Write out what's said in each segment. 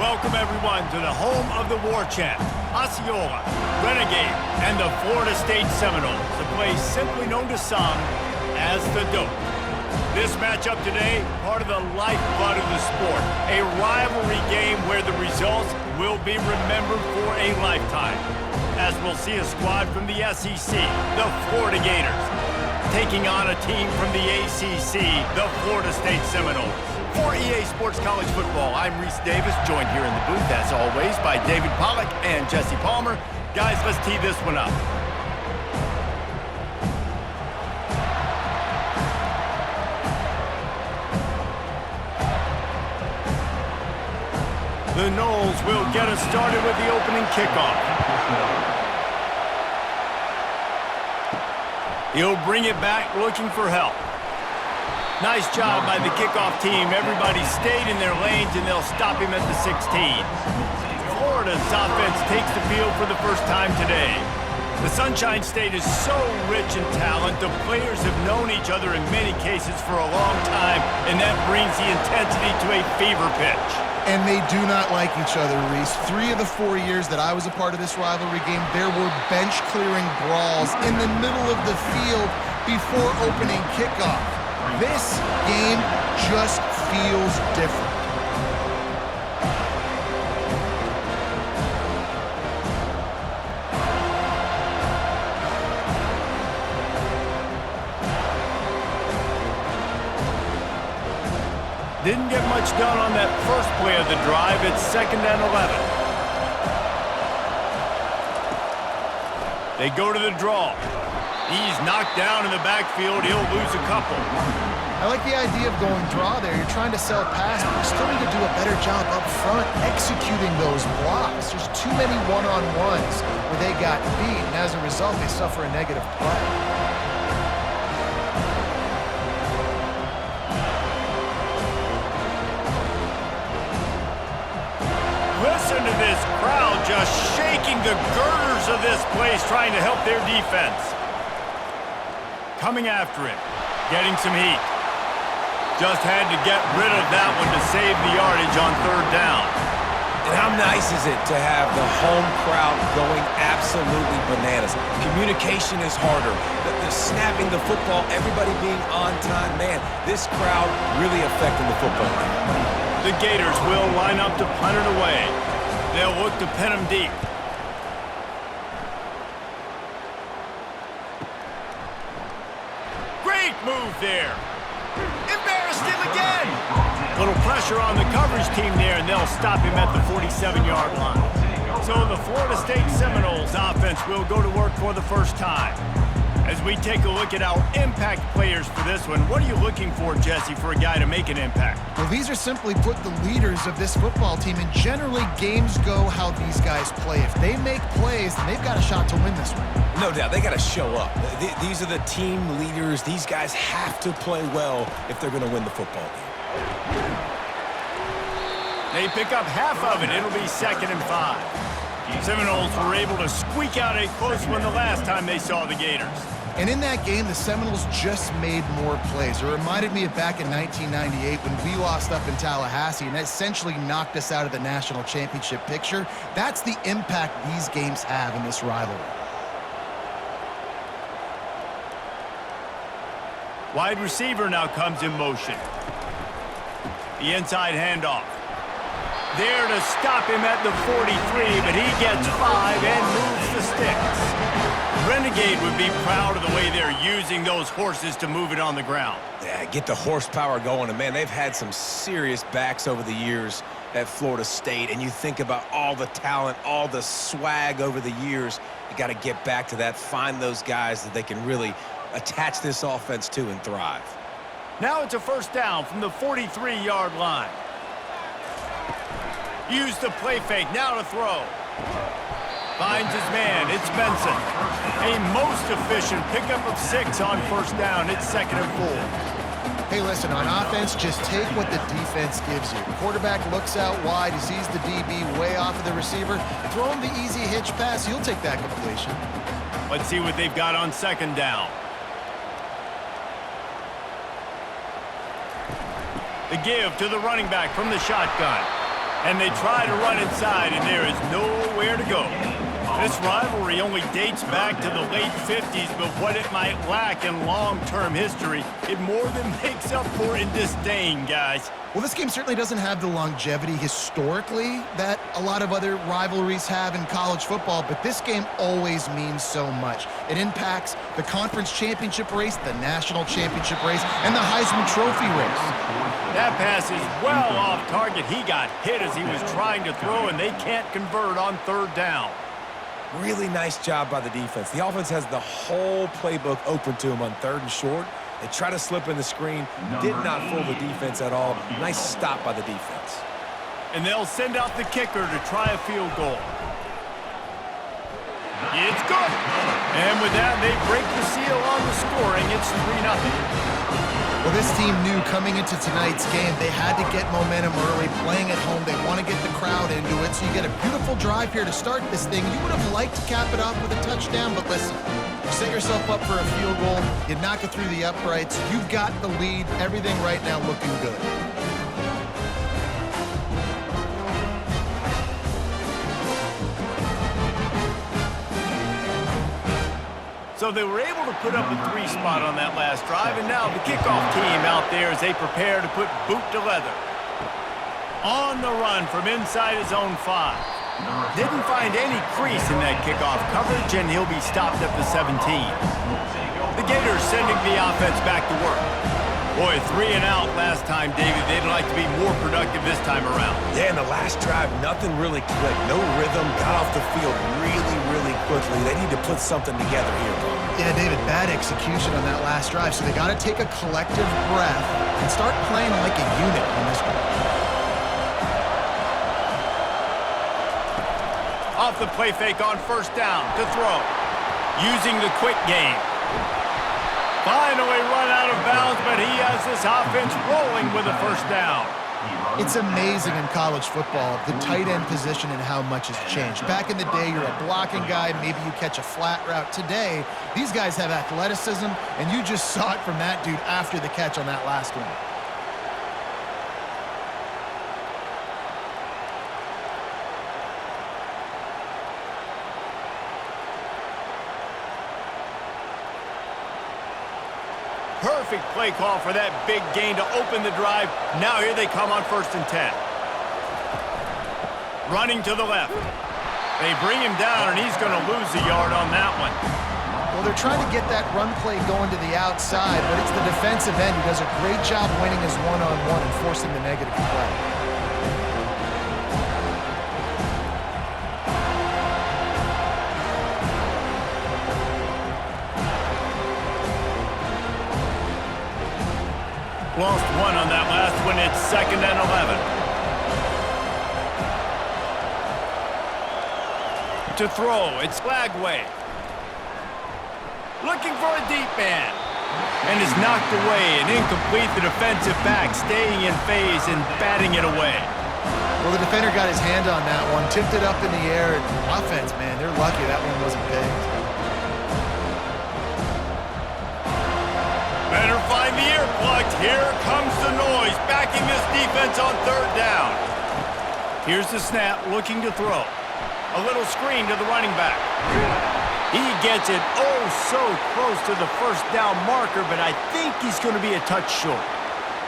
Welcome, everyone, to the home of the war chant, Osceola, Renegade, and the Florida State Seminoles, a place simply known to some as the Dope. This matchup today, part of the lifeblood of the sport, a rivalry game where the results will be remembered for a lifetime, as we'll see a squad from the SEC, the Florida Gators, taking on a team from the ACC, the Florida State Seminoles. For EA Sports College Football, I'm Reese Davis, joined here in the booth, as always, by David Pollack and Jesse Palmer. Guys, let's tee this one up. The Noles will get us started with the opening kickoff. He'll bring it back looking for help. Nice job by the kickoff team. Everybody stayed in their lanes, and they'll stop him at the 16. Florida's offense takes the field for the first time today. The Sunshine State is so rich in talent. The players have known each other in many cases for a long time, and that brings the intensity to a fever pitch. And they do not like each other, Reese. 3 of the 4 years that I was a part of this rivalry game, there were bench-clearing brawls in the middle of the field before opening kickoff. This game just feels different. Didn't get much done on that first play of the drive. It's 2nd and 11. They go to the draw. He's knocked down in the backfield. He'll lose a couple. I like the idea of going draw there. You're trying to sell pass, but you still need to do a better job up front executing those blocks. There's too many one-on-ones where they got beat, and as a result, they suffer a negative play. Listen to this crowd just shaking the girders of this place, trying to help their defense. Coming after it, getting some heat. Just had to get rid of that one to save the yardage on 3rd down. And how nice is it to have the home crowd going absolutely bananas? Communication is harder. The snapping the football, everybody being on time. Man, this crowd really affecting the football game. The Gators will line up to punt it away. They'll look to pin them deep. Great move there. Embarrassed him again. Little pressure on the coverage team there, and they'll stop him at the 47-yard line. So the Florida State Seminoles offense will go to work for the first time. As we take a look at our impact players for this one, what are you looking for, Jesse, for a guy to make an impact? Well, these are simply put the leaders of this football team, and generally games go how these guys play. If they make plays, then they've got a shot to win this one. No doubt, they got to show up. These are the team leaders. These guys have to play well if they're going to win the football game. They pick up half of it. It'll be 2nd and 5. Seminoles were able to squeak out a close one the last time they saw the Gators. And in that game, the Seminoles just made more plays. It reminded me of back in 1998 when we lost up in Tallahassee and essentially knocked us out of the national championship picture. That's the impact these games have in this rivalry. Wide receiver now comes in motion. The inside handoff. There to stop him at the 43, but he gets 5 and moves the sticks. Renegade would be proud of the way they're using those horses to move it on the ground. Yeah, get the horsepower going. And, man, they've had some serious backs over the years at Florida State. And you think about all the talent, all the swag over the years. You got to get back to that, find those guys that they can really attach this offense to and thrive. Now it's a 1st down from the 43-yard line. Use the play fake, now to throw. Finds his man, it's Benson. A most efficient pickup of 6 on 1st down. It's 2nd and 4. Hey, listen, on offense, just take what the defense gives you. Quarterback looks out wide, he sees the DB way off of the receiver. Throw him the easy hitch pass, he'll take that completion. Let's see what they've got on 2nd down. The give to the running back from the shotgun. And they try to run inside, and there is nowhere to go. This rivalry only dates back to the late 50s, but what it might lack in long-term history, it more than makes up for in disdain, guys. Well, this game certainly doesn't have the longevity historically that a lot of other rivalries have in college football, but this game always means so much. It impacts the conference championship race, the national championship race, and the Heisman Trophy race. That pass is well off target. He got hit as he was trying to throw, and they can't convert on third down. Really nice job by the defense. The offense has the whole playbook open to them on 3rd and short. They try to slip in the screen, did not fool the defense at all. Nice stop by the defense. And they'll send out the kicker to try a field goal. It's good. And with that, they break the seal on the scoring. It's 3-0. Well, this team knew coming into tonight's game they had to get momentum early, playing at home. They want to get the crowd into it, so you get a beautiful drive here to start this thing. You would have liked to cap it off with a touchdown, but listen, you set yourself up for a field goal, you knock it through the uprights, you've got the lead, everything right now looking good. So they were able to put up a 3 spot on that last drive, and now the kickoff team out there as they prepare to put boot to leather. On the run from inside his own 5. Didn't find any crease in that kickoff coverage, and he'll be stopped at the 17. The Gators sending the offense back to work. Boy, 3 and out last time, David. They'd like to be more productive this time around. Yeah, in the last drive, nothing really clicked. No rhythm, got off the field really quickly. They need to put something together here, bro. Yeah, David, bad execution on that last drive, so they got to take a collective breath and start playing like a unit on this one. Off the play fake on 1st down to throw. Using the quick game. Finally run out of bounds, but he has this offense rolling with a 1st down. It's amazing in college football, the tight end position and how much has changed. Back in the day, you're a blocking guy, maybe you catch a flat route. Today, these guys have athleticism, and you just saw it from that dude after the catch on that last one. Perfect play call for that big gain to open the drive. Now here they come on 1st and 10. Running to the left. They bring him down, and he's going to lose a yard on that one. Well, they're trying to get that run play going to the outside, but it's the defensive end who does a great job winning his one-on-one and forcing the negative play. Lost 1 on that last one. It's 2nd and 11. To throw, it's Lagway. Looking for a deep man. And is knocked away and incomplete. The defensive back staying in phase and batting it away. Well, the defender got his hand on that one, tipped it up in the air, and offense, man, they're lucky that one wasn't picked. Better find the earplugs. Here comes the noise, backing this defense on 3rd down. Here's the snap, looking to throw. A little screen to the running back. He gets it so close to the 1st down marker, but I think he's going to be a touch short.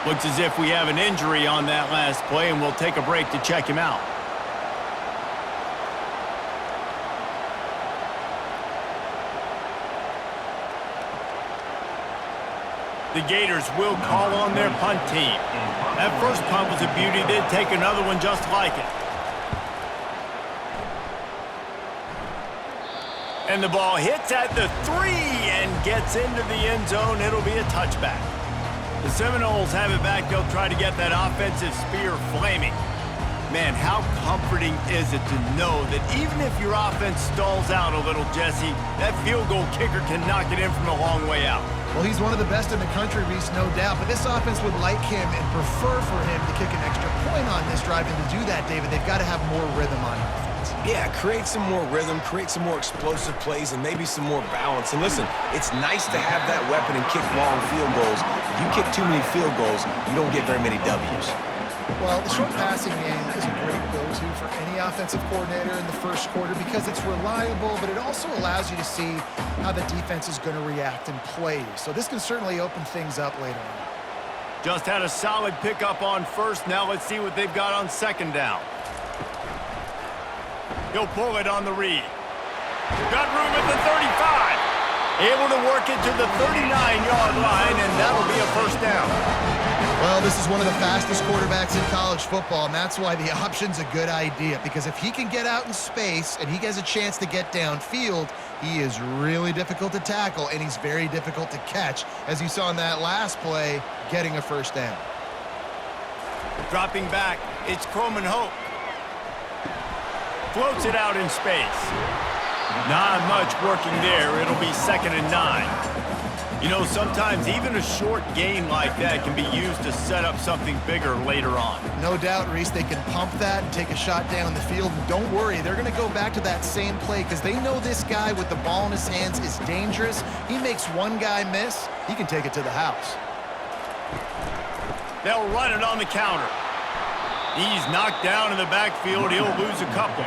Looks as if we have an injury on that last play, and we'll take a break to check him out. The Gators will call on their punt team. That first punt was a beauty. They'd take another one just like it. And the ball hits at the 3 and gets into the end zone. It'll be a touchback. The Seminoles have it back. They'll try to get that offensive spear flaming. Man, how comforting is it to know that even if your offense stalls out a little, Jesse, that field goal kicker can knock it in from a long way out. Well, he's one of the best in the country, Reese, no doubt. But this offense would like him and prefer for him to kick an extra point on this drive. And to do that, David, they've got to have more rhythm on offense. Yeah, create some more rhythm, create some more explosive plays, and maybe some more balance. And listen, it's nice to have that weapon and kick long field goals. If you kick too many field goals, you don't get very many W's. Well, the short passing game is a great go-to for any offensive coordinator in the first quarter because it's reliable, but it also allows you to see how the defense is going to react in plays. So this can certainly open things up later on. Just had a solid pickup on first. Now let's see what they've got on second down. He'll pull it on the read. Got room at the 35. Able to work it to the 39-yard line, and that'll be a first down. Well, this is one of the fastest quarterbacks in college football, and that's why the option's a good idea, because if he can get out in space and he has a chance to get downfield, he is really difficult to tackle, and he's very difficult to catch, as you saw in that last play, getting a first down. Dropping back, it's Croman Hope. Floats it out in space. Not much working there. It'll be 2nd and 9. You know, sometimes even a short gain like that can be used to set up something bigger later on. No doubt, Reese, they can pump that and take a shot down the field. And don't worry, they're going to go back to that same play because they know this guy with the ball in his hands is dangerous. He makes one guy miss, he can take it to the house. They'll run it on the counter. He's knocked down in the backfield. He'll lose a couple.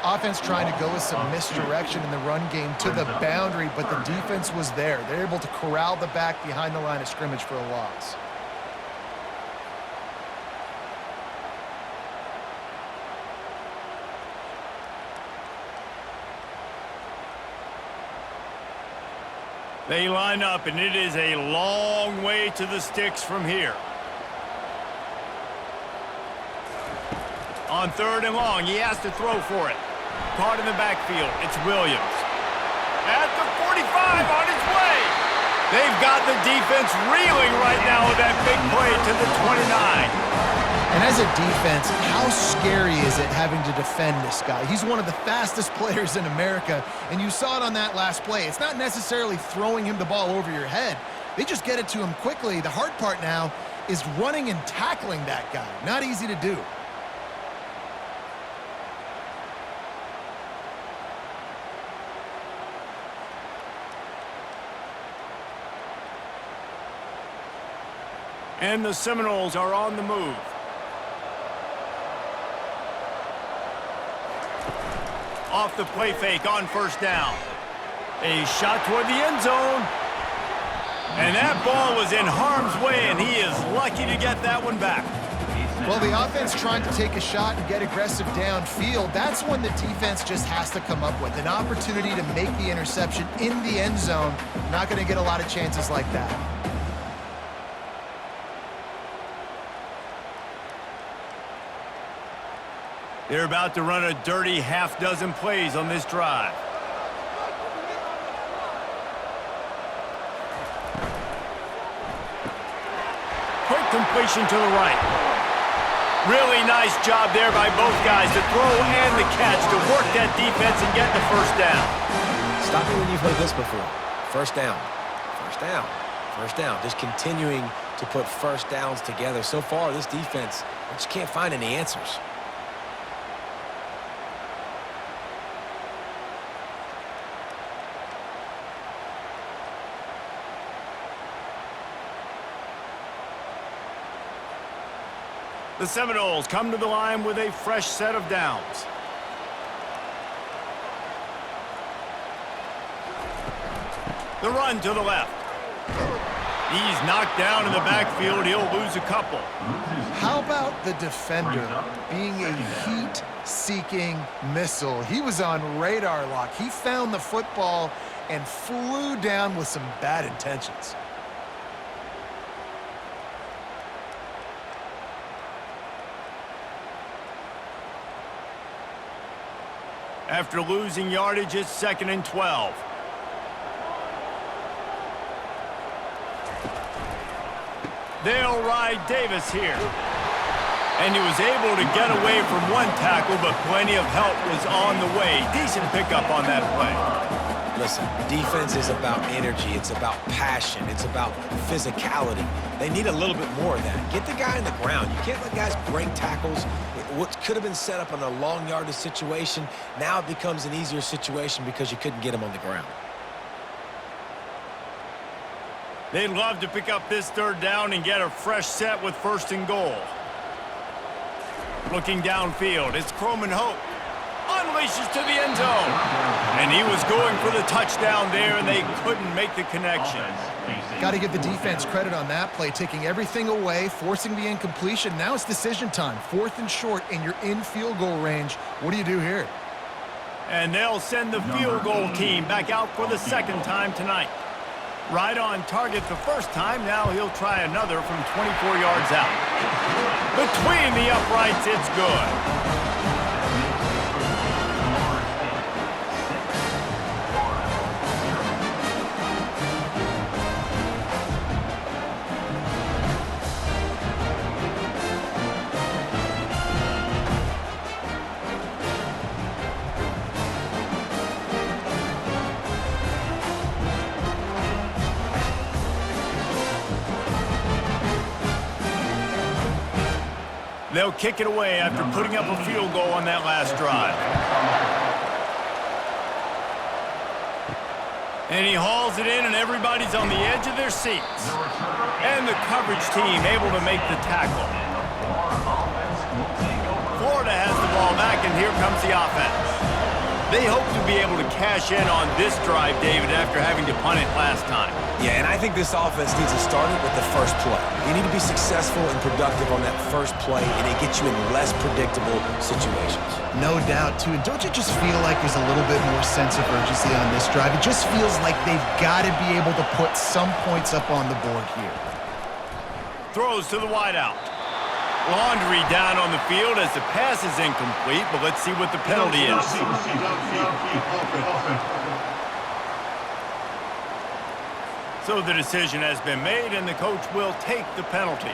Offense trying to go with some misdirection in the run game to the boundary, but the defense was there. They're able to corral the back behind the line of scrimmage for a loss. They line up, and it is a long way to the sticks from here. On 3rd and long, he has to throw for it. Caught in the backfield, it's Williams. At the 45, on his way. They've got the defense reeling right now with that big play to the 29. And as a defense, how scary is it having to defend this guy? He's one of the fastest players in America, and you saw it on that last play. It's not necessarily throwing him the ball over your head. They just get it to him quickly. The hard part now is running and tackling that guy. Not easy to do. And the Seminoles are on the move. Off the play fake on 1st down. A shot toward the end zone. And that ball was in harm's way, and he is lucky to get that one back. Well, the offense trying to take a shot and get aggressive downfield, that's when the defense just has to come up with an opportunity to make the interception in the end zone. Not going to get a lot of chances like that. They're about to run a dirty half-dozen plays on this drive. Quick completion to the right. Really nice job there by both guys to throw and the catch to work that defense and get the first down. Stop me when you've heard this before. First down. First down. First down. Just continuing to put first downs together. So far, this defense just can't find any answers. The Seminoles come to the line with a fresh set of downs. The run to the left. He's knocked down in the backfield. He'll lose a couple. How about the defender being a heat-seeking missile? He was on radar lock. He found the football and flew down with some bad intentions. After losing yardage, it's 2nd and 12. They'll ride Davis here. And he was able to get away from one tackle, but plenty of help was on the way. Decent pickup on that play. Listen, defense is about energy. It's about passion. It's about physicality. They need a little bit more of that. Get the guy on the ground. You can't let guys break tackles. What could have been set up in a long yardage situation, now it becomes an easier situation because you couldn't get him on the ground. They'd love to pick up this 3rd down and get a fresh set with 1st and goal. Looking downfield, it's Croman Hope. Unleashes to the end zone. And he was going for the touchdown there, and they couldn't make the connection. Got to give the defense credit on that play, taking everything away, forcing the incompletion. Now it's decision time. 4th and short, and you're in field goal range. What do you do here? And they'll send the field goal team back out for the 2nd time tonight. Right on target the first time. Now he'll try another from 24 yards out. Between the uprights, it's good. They'll kick it away after putting up a field goal on that last drive. And he hauls it in, and everybody's on the edge of their seats. And the coverage team able to make the tackle. Florida has the ball back, and here comes the offense. They hope to be able to cash in on this drive, David, after having to punt it last time. Yeah, and I think this offense needs to start it with the first play. You need to be successful and productive on that first play, and it gets you in less predictable situations. No doubt, too. And don't you just feel like there's a little bit more sense of urgency on this drive? It just feels like they've got to be able to put some points up on the board here. Throws to the wideout. Laundry down on the field as the pass is incomplete, but let's see what the penalty is. So the decision has been made, and the coach will take the penalty.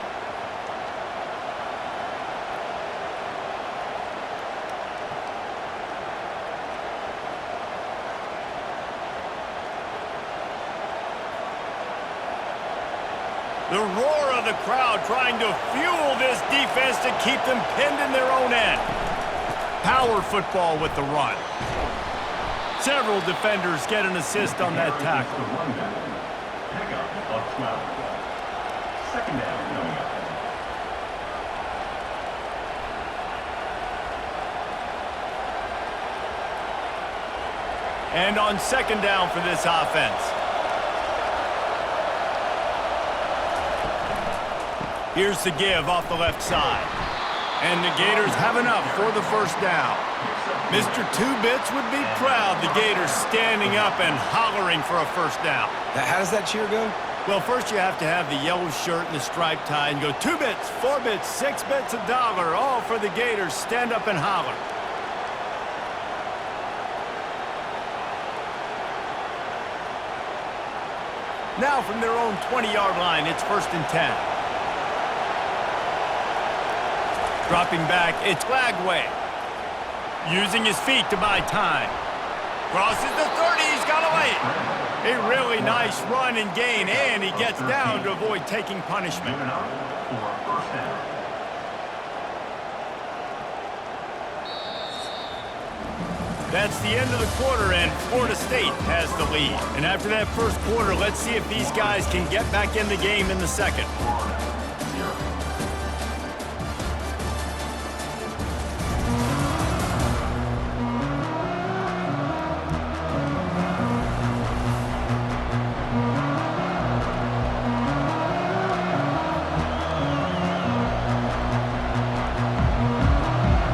The roar of the crowd trying to fuel this defense to keep them pinned in their own end. Power football with the run. Several defenders get an assist on that tackle. Second down coming up. And on 2nd down for this offense. Here's the give off the left side. And the Gators have enough for the first down. Mr. Two Bits would be proud the Gators standing up and hollering for a first down. Now, how does that cheer go? Well, first you have to have the yellow shirt and the striped tie and go 2 bits, 4 bits, 6 bits, $1, all for the Gators. Stand up and holler. Now from their own 20-yard line, it's 1st and 10. Dropping back, it's Lagway. Using his feet to buy time. Crosses the 30, he's got away. A really nice run and gain, and he gets down to avoid taking punishment. That's the end of the quarter, and Florida State has the lead. And after that first quarter, let's see if these guys can get back in the game in the second.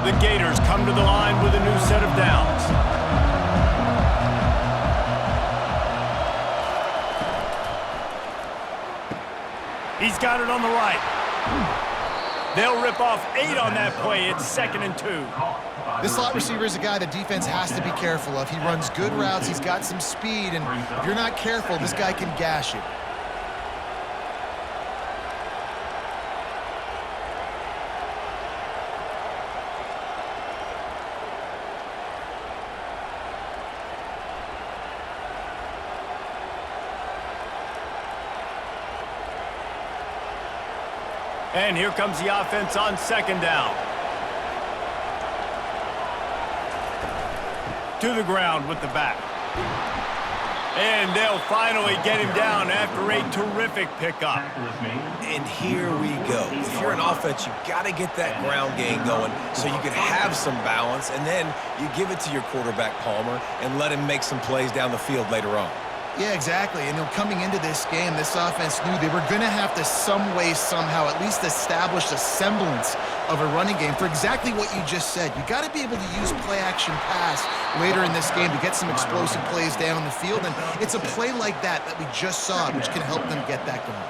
The Gators come to the line with a new set of downs. He's got it on the right. They'll rip off 8 on that play. It's 2nd and 2. This slot receiver is a guy the defense has to be careful of. He runs good routes. He's got some speed, and if you're not careful, this guy can gash you. And here comes the offense on 2nd down. To the ground with the back. And they'll finally get him down after a terrific pickup. Tackle is made. And here we go. If you're an offense, you've got to get that ground game going so you can have some balance, and then you give it to your quarterback, Palmer, and let him make some plays down the field later on. Yeah, exactly. And coming into this game, this offense knew they were going to have to some way, somehow, at least establish a semblance of a running game for exactly what you just said. You got to be able to use play-action pass later in this game to get some explosive plays down the field. And it's a play like that we just saw, which can help them get that going.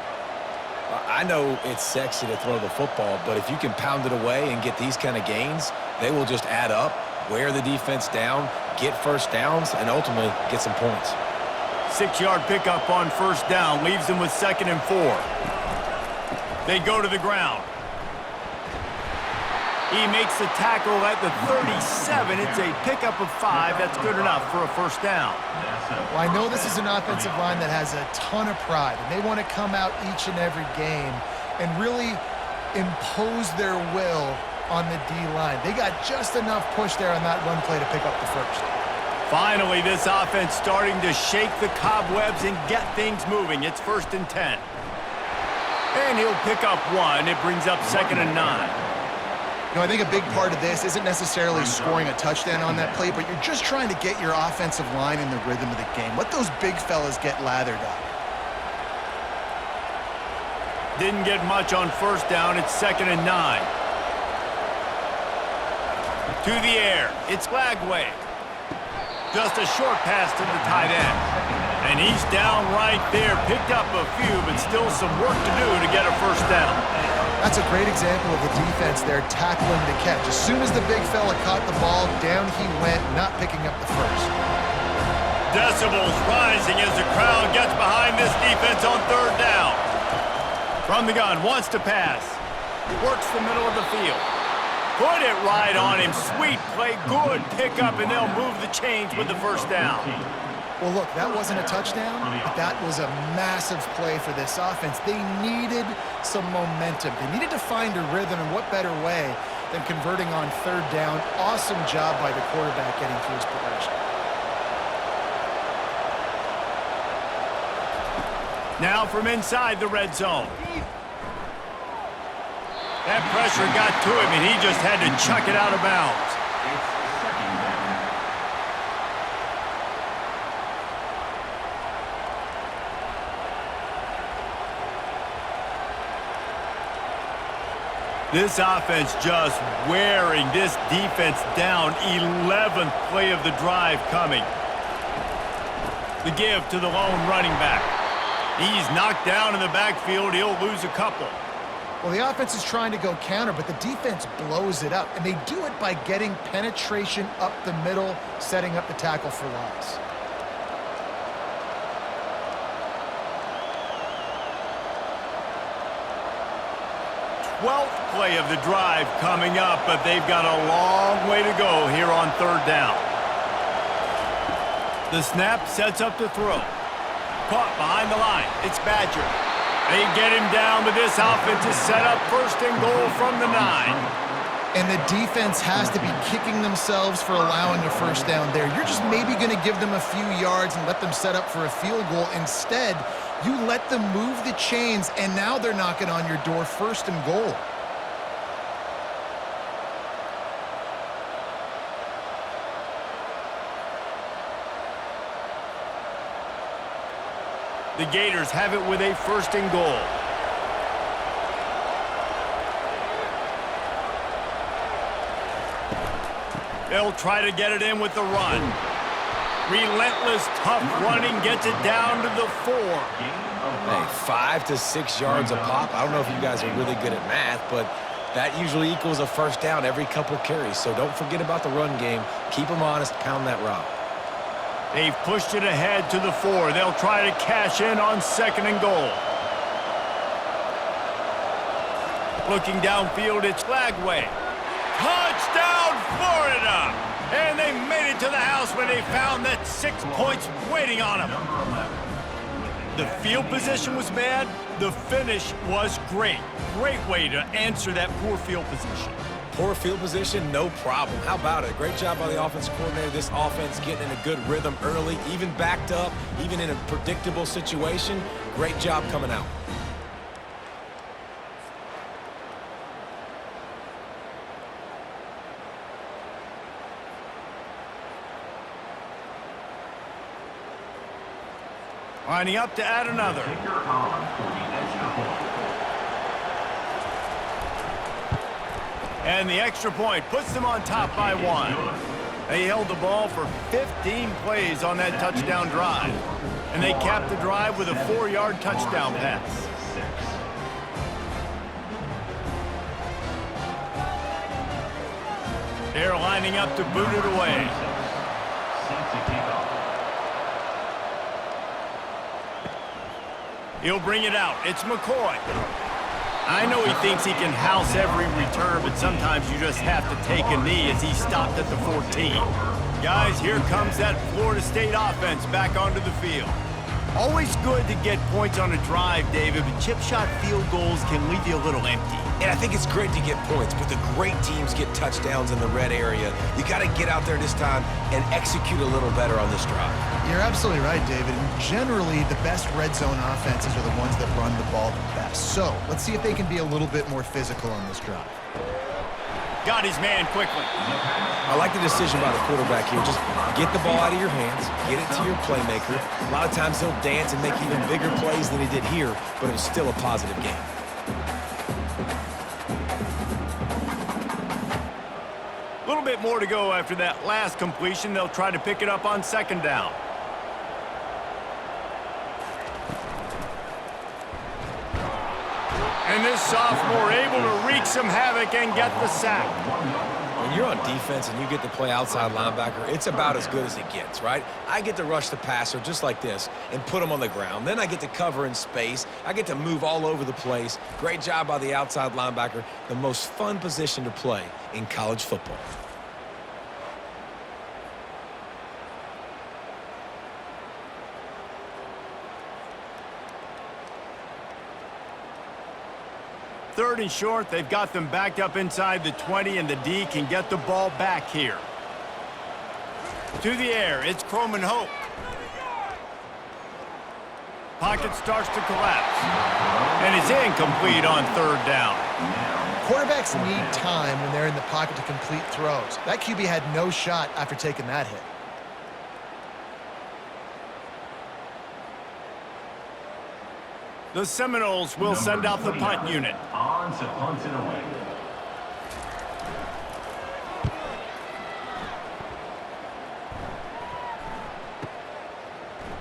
I know it's sexy to throw the football, but if you can pound it away and get these kind of gains, they will just add up, wear the defense down, get first downs, and ultimately get some points. 6-yard pickup on first down leaves them with 2nd and 4. They go to the ground. He makes the tackle at the 37. It's a pickup of 5. That's good enough for a first down. Well, I know this is an offensive line that has a ton of pride, and they want to come out each and every game and really impose their will on the D-line. They got just enough push there on that run play to pick up the first. Finally, this offense starting to shake the cobwebs and get things moving. It's 1st and 10. And he'll pick up 1. It brings up 2nd and 9. I think a big part of this isn't necessarily scoring a touchdown on that play, but you're just trying to get your offensive line in the rhythm of the game. Let those big fellas get lathered up. Didn't get much on first down. It's 2nd and 9. To the air. It's Lagway. Just a short pass to the tight end. And he's down right there. Picked up a few, but still some work to do to get a first down. That's a great example of the defense there tackling the catch. As soon as the big fella caught the ball, down he went, not picking up the first. Decibels rising as the crowd gets behind this defense on 3rd down. From the gun, wants to pass. Works the middle of the field. Put it right on him. Sweet play, good pickup, and they'll move the chains with the first down. Well, look, that wasn't a touchdown, but that was a massive play for this offense. They needed some momentum. They needed to find a rhythm, and what better way than converting on 3rd down. Awesome job by the quarterback getting through his progression. Now from inside the red zone. That pressure got to him, and he just had to chuck it out of bounds. This offense just wearing this defense down. 11th play of the drive coming. The give to the lone running back. He's knocked down in the backfield. He'll lose a couple. Well, the offense is trying to go counter, but the defense blows it up, and they do it by getting penetration up the middle, setting up the tackle for loss. Twelfth play of the drive coming up, but they've got a long way to go here on 3rd down. The snap sets up the throw. Caught behind the line. It's Badger. They get him down, but this offense is set up 1st and goal from the 9. And the defense has to be kicking themselves for allowing a first down there. You're just maybe going to give them a few yards and let them set up for a field goal. Instead, you let them move the chains, and now they're knocking on your door 1st and goal. The Gators have it with a 1st and goal. They'll try to get it in with the run. Relentless, tough running gets it down to the 4. Hey, 5 to 6 yards a pop. I don't know if you guys are really good at math, but that usually equals a first down every couple carries. So don't forget about the run game. Keep them honest, pound that rock. They've pushed it ahead to the 4. They'll try to cash in on 2nd and goal. Looking downfield, it's Lagway. Touchdown, Florida! And they made it to the house when they found that 6 points waiting on them. The field position was bad. The finish was great. Great way to answer that poor field position. Poor field position, no problem. How about it? Great job by the offensive coordinator. This offense getting in a good rhythm early, even backed up, even in a predictable situation. Great job coming out. Lining up to add another. Kicker on for the extra point. And the extra point puts them on top by 1. They held the ball for 15 plays on that touchdown drive. And they capped the drive with a 4-yard touchdown pass. They're lining up to boot it away. Set to kick off. He'll bring it out. It's McCoy. I know he thinks he can house every return, but sometimes you just have to take a knee as he stopped at the 14. Guys, here comes that Florida State offense back onto the field. Always good to get points on a drive, David, but chip shot field goals can leave you a little empty. And I think it's great to get points, but the great teams get touchdowns in the red area. You got to get out there this time and execute a little better on this drive. You're absolutely right, David. And generally, the best red zone offenses are the ones that run the ball the best. So let's see if they can be a little bit more physical on this drive. Got his man quickly. I like the decision by the quarterback here. Just get the ball out of your hands, get it to your playmaker. A lot of times he'll dance and make even bigger plays than he did here, but it was still a positive game. A little bit more to go after that last completion. They'll try to pick it up on second down. And this sophomore able to wreak some havoc and get the sack. When you're on defense and you get to play outside linebacker, it's about as good as it gets, right? I get to rush the passer just like this and put him on the ground. Then I get to cover in space. I get to move all over the place. Great job by the outside linebacker. The most fun position to play in college football. Third and short, they've got them backed up inside the 20, and the D can get the ball back here. To the air, it's Croman Hope. Pocket starts to collapse. And it's incomplete on third down. Quarterbacks need time when they're in the pocket to complete throws. That QB had no shot after taking that hit. The Seminoles will send out the punt unit. On to punt it away.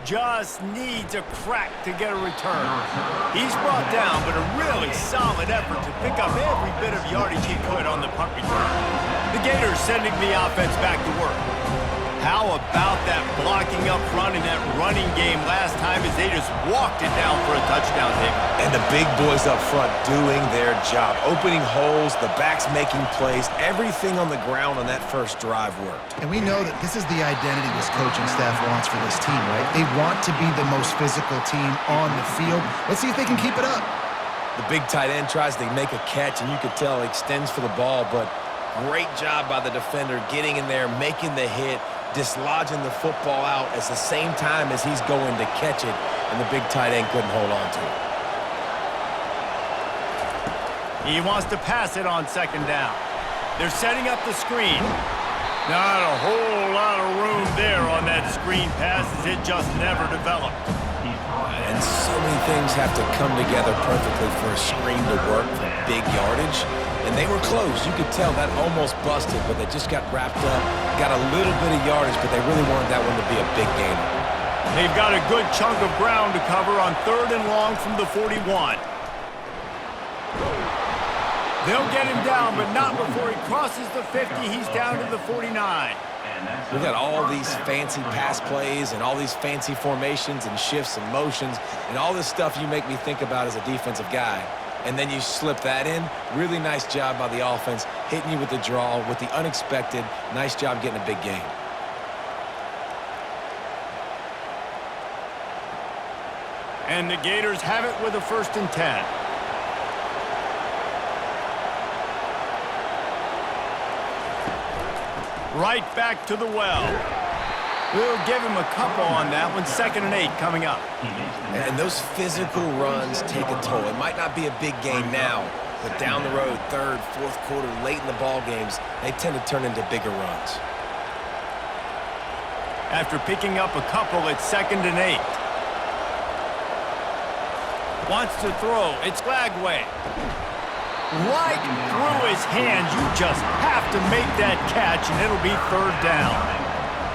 Just needs a crack to get a return. He's brought down, but a really solid effort to pick up every bit of yardage he could on the punt return. The Gators sending the offense back to work. How about that blocking up front in that running game last time as they just walked it down for a touchdown, David? And the big boys up front doing their job. Opening holes, the backs making plays. Everything on the ground on that first drive worked. And we know that this is the identity this coaching staff wants for this team, right? They want to be the most physical team on the field. Let's see if they can keep it up. The big tight end tries to make a catch, and you could tell he extends for the ball, but great job by the defender getting in there, making the hit, dislodging the football out at the same time as he's going to catch it, and the big tight end couldn't hold on to it. He wants to pass it on second down. They're setting up the screen. Not a whole lot of room there on that screen pass as it just never developed. And so many things have to come together perfectly for a screen to work for big yardage. And they were close. You could tell that almost busted, but they just got wrapped up, got a little bit of yardage, but they really wanted that one to be a big gainer. They've got a good chunk of ground to cover on third and long from the 41. They'll get him down, but not before he crosses the 50. He's down to the 49. We got all these fancy pass plays and all these fancy formations and shifts and motions and all this stuff you make me think about as a defensive guy. And then you slip that in. Really nice job by the offense, hitting you with the draw, with the unexpected. Nice job getting a big game. And the Gators have it with a 1st and 10. Right back to the well. We'll give him a couple on that one. 2nd and 8 coming up. And those physical runs take a toll. It might not be a big gain now, but down the road, 3rd, 4th quarter, late in the ball games, they tend to turn into bigger runs. After picking up a couple, it's 2nd and 8. Wants to throw. It's Lagway. Right through his hands. You just have to make that catch, and it'll be 3rd down.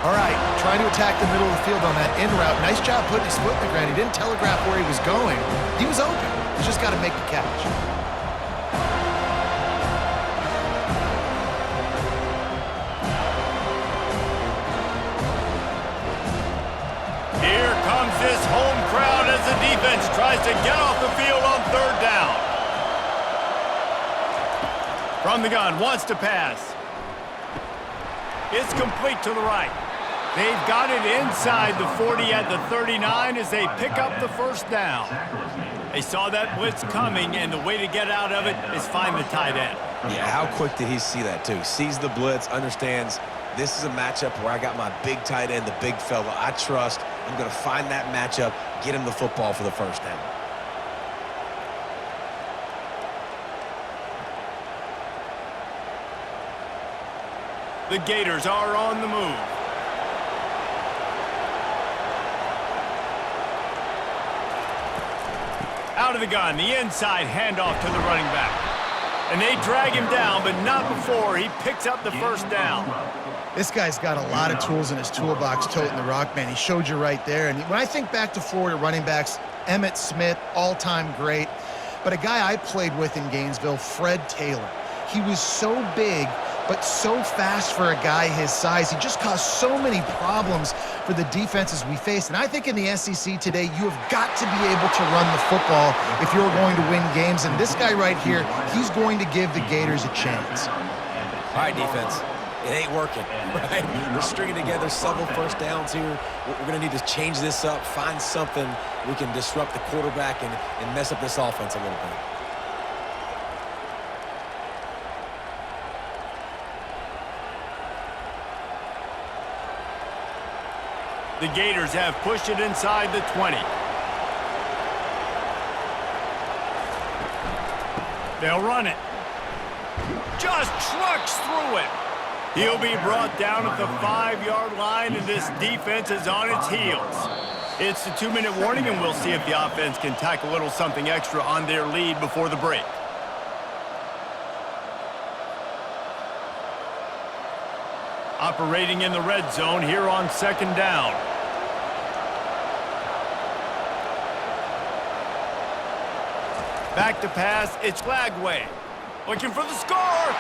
All right, trying to attack the middle of the field on that in route. Nice job putting his foot in the ground. He didn't telegraph where he was going. He was open. He's just got to make the catch. Here comes this home crowd as the defense tries to get off the field on 3rd down. From the gun, wants to pass. It's complete to the right. They've got it inside the 40 at the 39 as they pick up the 1st down. They saw that blitz coming, and the way to get out of it is find the tight end. Yeah, how quick did he see that, too? Sees the blitz, understands this is a matchup where I got my big tight end, the big fella I trust. I'm going to find that matchup, get him the football for the 1st down. The Gators are on the move. Out of the gun, the inside handoff to the running back. And they drag him down, but not before he picks up the 1st down. This guy's got a lot of tools in his toolbox toting the rock, man. He showed you right there. And when I think back to Florida running backs, Emmitt Smith, all-time great. But a guy I played with in Gainesville, Fred Taylor. He was so big, but so fast for a guy his size. He just caused so many problems for the defenses we faced. And I think in the SEC today, you have got to be able to run the football if you're going to win games. And this guy right here, he's going to give the Gators a chance. All right, defense. It ain't working, right? We're stringing together several 1st downs here. We're going to need to change this up, find something we can disrupt the quarterback and mess up this offense a little bit. The Gators have pushed it inside the 20. They'll run it. Just trucks through it. He'll be brought down at the 5-yard line, and this defense is on its heels. It's the 2-minute warning, and we'll see if the offense can tack a little something extra on their lead before the break. Operating in the red zone here on 2nd down. Back to pass, it's Lagway. Looking for the score.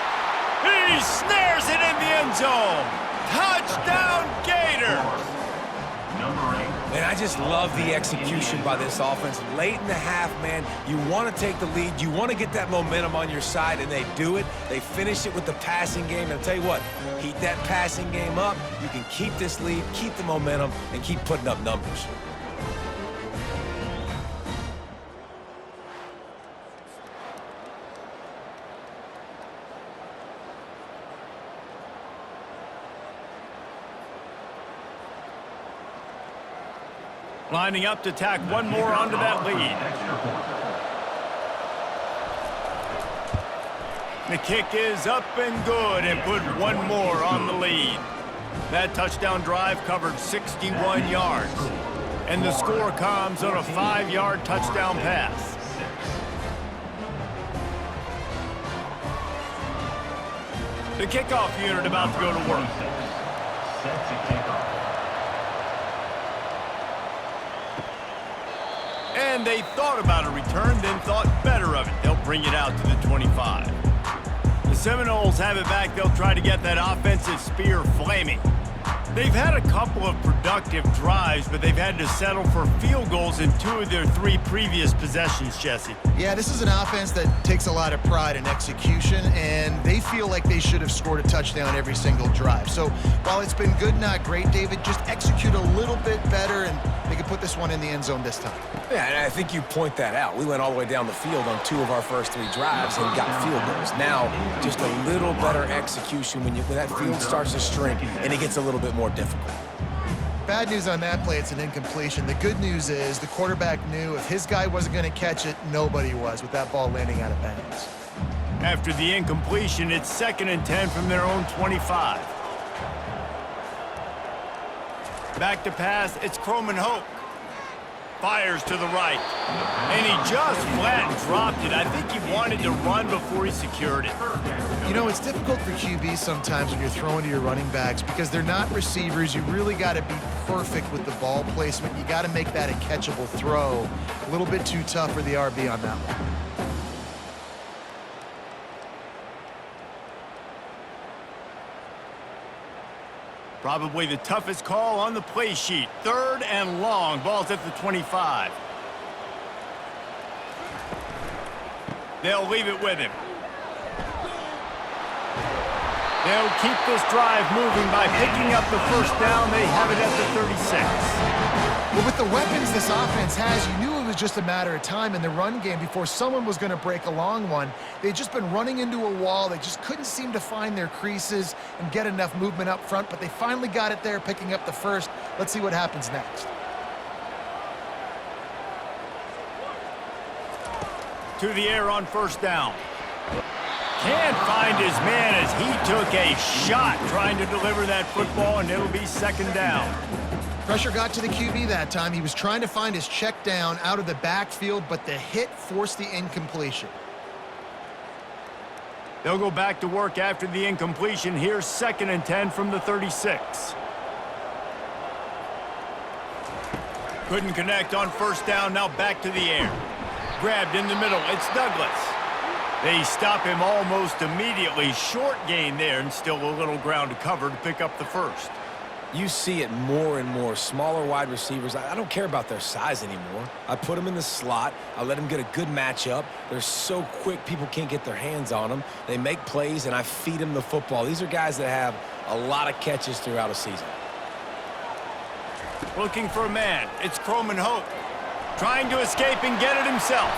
He snares it in the end zone. Touchdown, Gators. And I just love the execution by this offense. Late in the half, man, you want to take the lead. You want to get that momentum on your side, and they do it. They finish it with the passing game. And I'll tell you what, keep that passing game up. You can keep this lead, keep the momentum, and keep putting up numbers. Lining up to tack one more onto that lead. The kick is up and good and put one more on the lead. That touchdown drive covered 61 yards. And the score comes on a 5-yard touchdown pass. The kickoff unit about to go to work. Set to kick off. And they thought about a return, then thought better of it. They'll bring it out to the 25. The Seminoles have it back. They'll try to get that offensive spear flaming. They've had a couple of productive drives, but they've had to settle for field goals in 2 of their 3 previous possessions, Jesse. Yeah, this is an offense that takes a lot of pride in execution, and they feel like they should have scored a touchdown every single drive. So while it's been good, not great, David, just execute a little bit better, and they can put this one in the end zone this time. Yeah, and I think you point that out. We went all the way down the field on 2 of our first 3 drives and got field goals. Now, just a little better execution when that field starts to shrink and it gets a little bit more difficult. Bad news on that play, it's an incompletion. The good news is the quarterback knew if his guy wasn't going to catch it, nobody was with that ball landing out of bounds. After the incompletion, it's 2nd and 10 from their own 25. Back to pass, it's Croman Hoke. Fires to the right. And he just flat dropped it. I think he wanted to run before he secured it. You know, it's difficult for QBs sometimes when you're throwing to your running backs because they're not receivers. You really got to be perfect with the ball placement. You got to make that a catchable throw. A little bit too tough for the RB on that one. Probably the toughest call on the play sheet. 3rd and long. Ball's at the 25. They'll leave it with him. They'll keep this drive moving by picking up the first down. They have it at the 36. Well, with the weapons this offense has, you knew it was just a matter of time in the run game before someone was going to break a long one. They'd just been running into a wall. They just couldn't seem to find their creases and get enough movement up front, but they finally got it there, picking up the first. Let's see what happens next. To the air on first down. Can't find his man as he took a shot trying to deliver that football, and it'll be 2nd down. Pressure got to the QB that time. He was trying to find his check down out of the backfield, but the hit forced the incompletion. They'll go back to work after the incompletion. Here's 2nd and 10 from the 36. Couldn't connect on first down. Now back to the air. Grabbed in the middle. It's Douglas. They stop him almost immediately. Short gain there, and still a little ground to cover to pick up the first. You see it more and more. Smaller wide receivers, I don't care about their size anymore. I put them in the slot. I let them get a good matchup. They're so quick, people can't get their hands on them. They make plays, and I feed them the football. These are guys that have a lot of catches throughout a season. Looking for a man. It's Croman Hoke. Trying to escape and get it himself.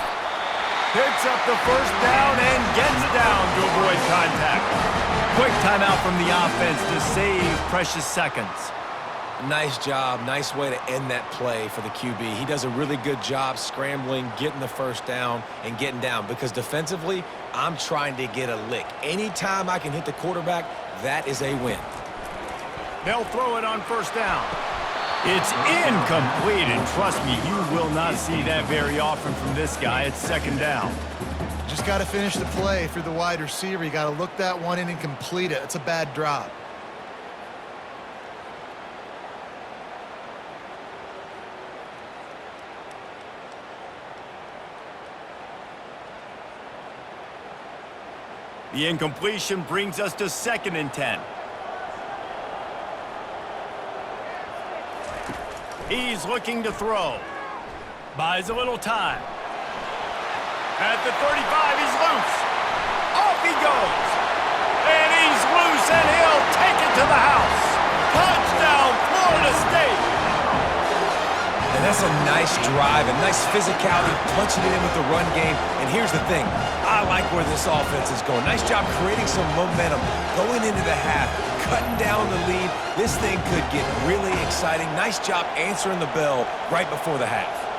Picks up the first down and gets down to avoid contact. Quick timeout from the offense to save precious seconds. Nice job. Nice way to end that play for the QB. He does a really good job scrambling, getting the first down, and getting down. Because defensively, I'm trying to get a lick. Anytime I can hit the quarterback, that is a win. They'll throw it on first down. It's incomplete, and trust me, you will not see that very often from this guy. It's 2nd down. Just got to finish the play for the wide receiver. You got to look that one in and complete it. It's a bad drop. The incompletion brings us to 2nd and 10. He's looking to throw. Buys a little time. At the 35, he's loose. Off he goes. And he's loose, and he'll take it to the house. Touchdown, Florida State. And that's a nice drive, a nice physicality, punching it in with the run game. And here's the thing. I like where this offense is going. Nice job creating some momentum, going into the half, cutting down the lead. This thing could get really exciting. Nice job answering the bell right before the half.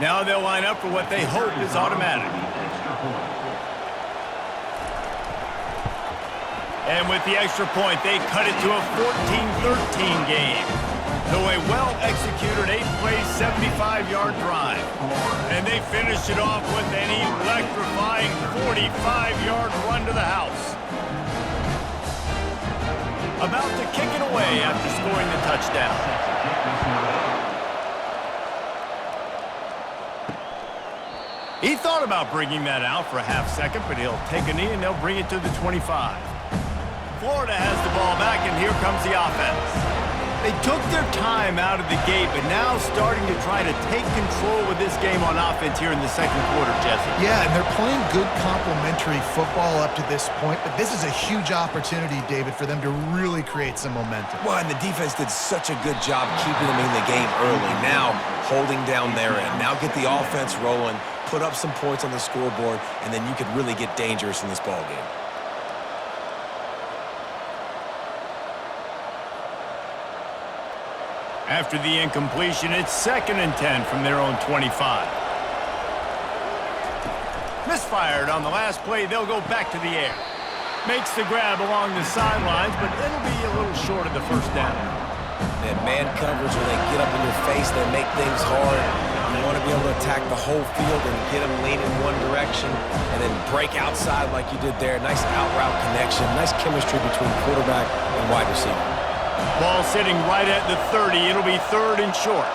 Now they'll line up for what they hope is automatic. And with the extra point, they cut it to a 14-13 game. So a well-executed 8-play, 75-yard drive. And And they finish it off with an electrifying 45-yard run to the house. About to kick it away after scoring the touchdown. He thought about bringing that out for a half second, but he'll take a knee and they'll bring it to the 25. Florida has the ball back, and here comes the offense. They took their time out of the gate, but now starting to try to take control of this game on offense here in the second quarter, Jesse. Yeah, and they're playing good complementary football up to this point, but this is a huge opportunity, David, for them to really create some momentum. Well, and the defense did such a good job keeping them in the game early. Now holding down their end. Now get the offense rolling, put up some points on the scoreboard, and then you could really get dangerous in this ball game. After the incompletion, it's 2nd and 10 from their own 25. Misfired on the last play, they'll go back to the air. Makes the grab along the sidelines, but it'll be a little short of the first down. And man coverage, when they get up in your face, they make things hard. You want to be able to attack the whole field and get them leaning one direction and then break outside like you did there. Nice out-route connection, nice chemistry between quarterback and wide receiver. Ball sitting right at the 30. It'll be 3rd and short.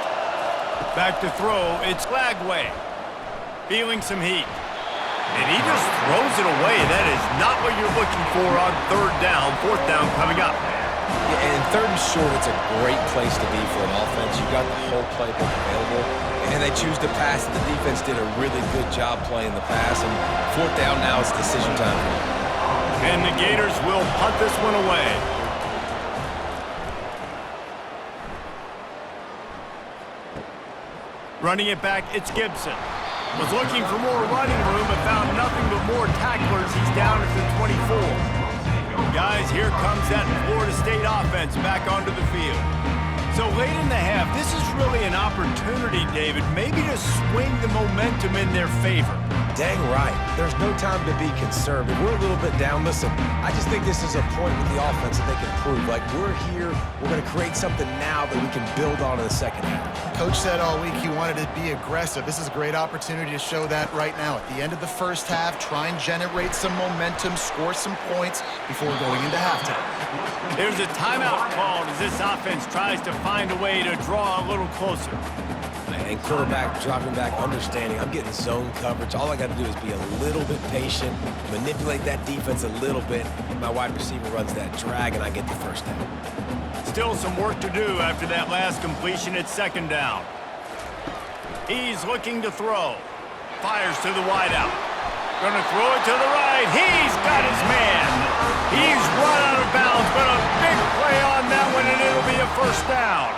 Back to throw. It's Lagway. Feeling some heat. And he just throws it away. That is not what you're looking for on 3rd down. 4th down coming up. Yeah, and 3rd and short, it's a great place to be for an offense. You got the whole playbook available. And they choose to pass. The defense did a really good job playing the pass. And 4th down now, it's decision time. And the Gators will punt this one away. Running it back, it's Gibson. Was looking for more running room, but found nothing but more tacklers. He's down at the 24. Guys, here comes that Florida State offense back onto the field. So late in the half, this is really an opportunity, David, maybe to swing the momentum in their favor. Dang right. There's no time to be concerned. If we're a little bit down, listen, I just think this is a point with the offense that they can prove. Like, we're here, we're going to create something now that we can build on in the second half. Coach said all week he wanted to be aggressive. This is a great opportunity to show that right now. At the end of the first half, try and generate some momentum, score some points before going into halftime. There's a timeout called as this offense tries to find a way to draw a little closer. And quarterback dropping back, understanding I'm getting zone coverage. All I got to do is be a little bit patient, manipulate that defense a little bit. My wide receiver runs that drag, and I get the first down. Still some work to do after that last completion at 2nd down. He's looking to throw. Fires to the wideout. Gonna throw it to the right. He's got his man. He's run out of bounds, but a big play on that one, and it'll be a first down.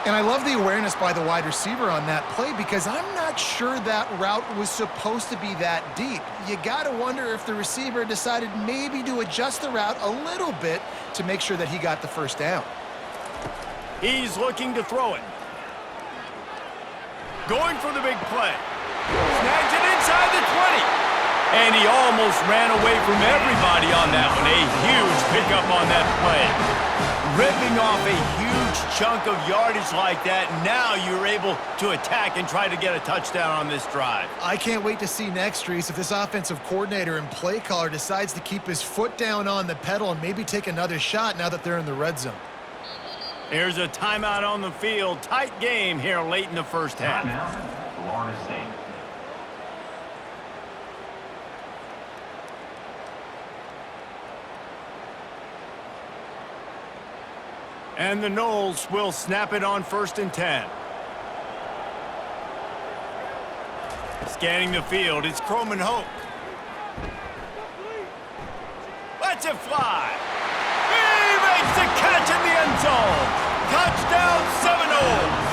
And I love the awareness by the wide receiver on that play because I'm not sure that route was supposed to be that deep. You got to wonder if the receiver decided maybe to adjust the route a little bit to make sure that he got the first down. He's looking to throw it. Going for the big play. Snags it inside the 20. And he almost ran away from everybody on that one. A huge pickup on that play. Ripping off a huge chunk of yardage like that, now you're able to attack and try to get a touchdown on this drive. I can't wait to see next, Reese, if this offensive coordinator and play caller decides to keep his foot down on the pedal and maybe take another shot now that they're in the red zone. Here's a timeout on the field. Tight game here late in the first half. Timeout, Florida State. And the Noles will snap it on 1st and 10. Scanning the field, it's Croman Hoke. Lets it fly. He makes the catch in the end zone. Touchdown, Seminoles.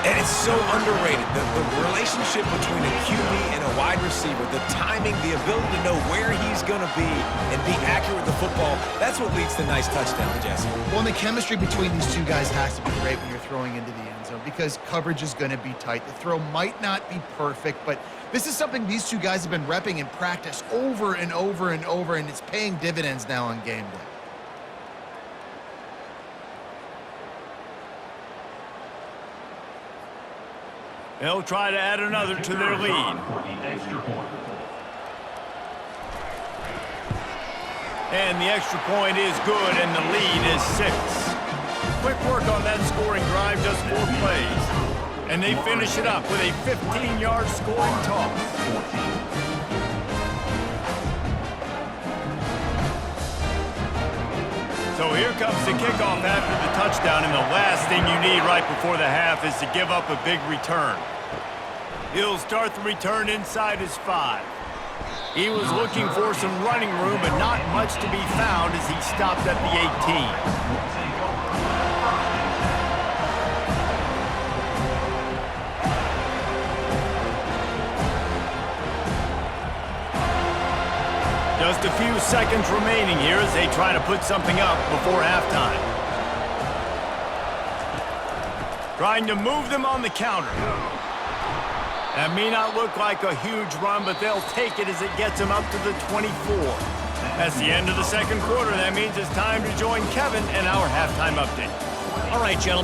And it's so underrated. The relationship between a QB and a wide receiver, the timing, the ability to know where he's going to be and be accurate with the football, that's what leads to nice touchdowns, Jesse. Well, and the chemistry between these two guys has to be great when you're throwing into the end zone because coverage is going to be tight. The throw might not be perfect, but this is something these two guys have been repping in practice over and over and over, and it's paying dividends now on game day. They'll try to add another to their lead. For the extra point. And the extra point is good, and the lead is 6. Quick work on that scoring drive, just 4 plays. And they finish it up with a 15-yard scoring toss. So here comes the kickoff after the touchdown, and the last thing you need right before the half is to give up a big return. He'll start the return inside his 5. He was looking for some running room, but not much to be found as he stopped at the 18. Just a few seconds remaining here as they try to put something up before halftime. Trying to move them on the counter. That may not look like a huge run, but they'll take it as it gets them up to the 24. That's the end of the second quarter. That means it's time to join Kevin and our halftime update. All right, gentlemen.